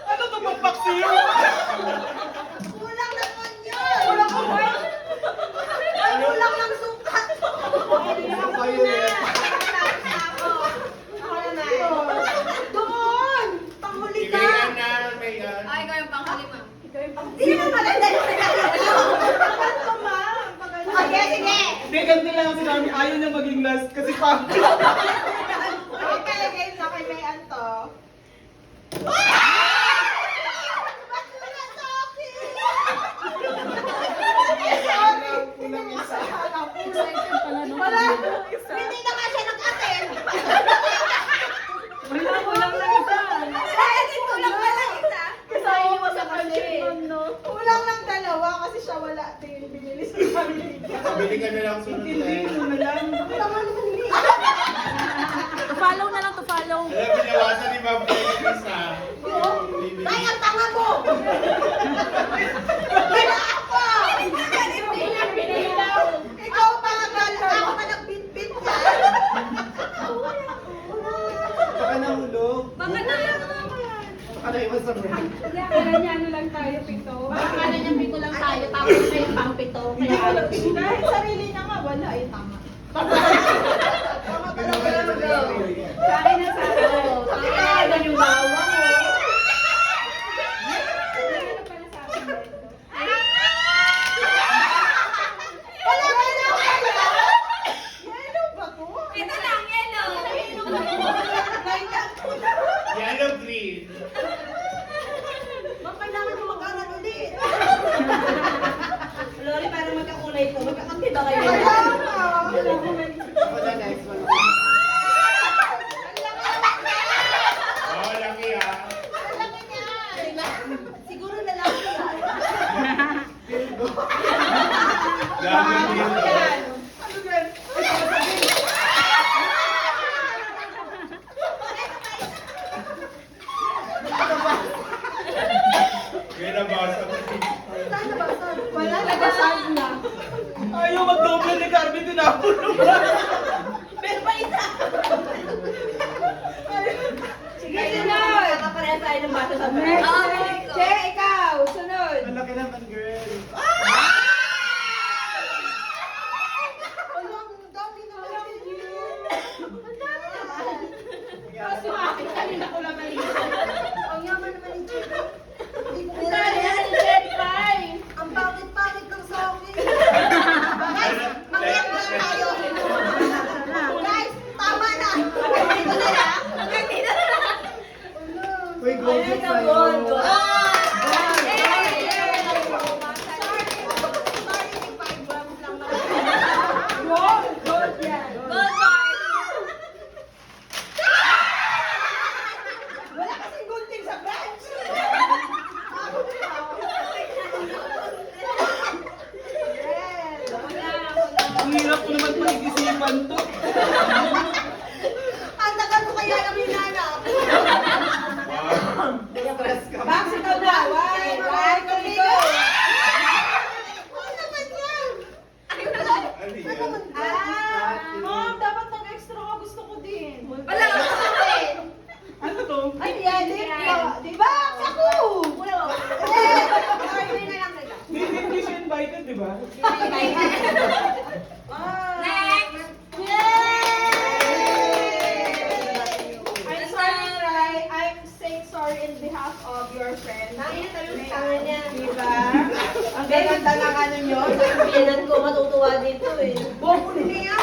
Ano to bang paksiyo? Kulang naman yun! Kulang ko ba? Kulang ng sukat! Kayo eh. Ako naman. Doon! Panghuli ka! Ibigay na, may Ay, ikaw yung panghuli, ma'am. Hindi naman maganda yung nagkakalo. Maganda ma. Sige, sige. Hindi, ganito lang ang sinabi. Ayaw niya maging last kasi pa. Ay, kalagay sa kay May Anto. Ba't wala sa akin? Sorry. Unang isa. Wala. Hindi na nga siya nag-attend. Kulang lang isa. Hindi kulang pala isa. Sayang mo sa kasi. Kulang lang dalawa kasi siya wala din binili sa family. Bili ka na lang sunod Hindi eh. mo na lang. Naman naman ni. To-follow na lang, to-follow. Alam, binawasan ni Ma'am Kay yung isa. Ay, ang tanga mo! Wala ako! Ikaw pa ako pa nagbitbit ka. Baka nahulog. Baka na lang. Baka naiwan sa brand. Akala niya lang tayo, pito lang tayo, tapos may pang pito. Dahil sarili niya nga, wala ay tanga. Tanga talaga. Sa akin na sa akin. Tama yung bawang. Wala ka na wala! Yellow ba to? Ito lang, yellow. Yellow green. Ma'am, kailangan mo mag-aral ulit. Lori, parang magkakulay ko. Magkakampi ba kayo? Wala ka. Ako na next one. Oh, laki ah. Siguro lalaki yan. Laki din. Ano yan? May nabasa ko. Saan nabasan? Wala, nabasan na. Ayaw magdoble ni Carmen din ako. Pero pa isa. Sige, sunod. Nakapareha tayo ng bata sa mga. Che, ikaw, sunod. Ang laki naman, girl. Wala, ang dami na lang. Ang dami naman. Kasi bakit kanina ko lang maliit. Ang yaman naman ni Che. Hindi ko Dali, nilalayan. Ang pangit-pangit ng sa akin. Guys, mag-iyak na lang tayo. Guys, tama na. Dito na lang. Dito na lang. Uy, gold Ayun na, sa'yo. gold, gold. Gold yan. Gold bar. Wala kasing gold team sa branch. Ang hirap ko naman pag-isipan to. Ang tagal mo kaya nang hinanap. Stress ka. Box ikaw na. One, two, go. Ano naman yan? Ano yan? Mom, dapat nag-extra ka. Gusto ko din. Wala ka sa Ano to? Ay, yan. Di ba? Ako! Hindi siya invited, di ba? Next. I'm sorry, Rai. I'm saying sorry in behalf of your friend. Diba? Ang gaganda ng ano nyo. Pinan ko matutuwa dito eh. Boko niya.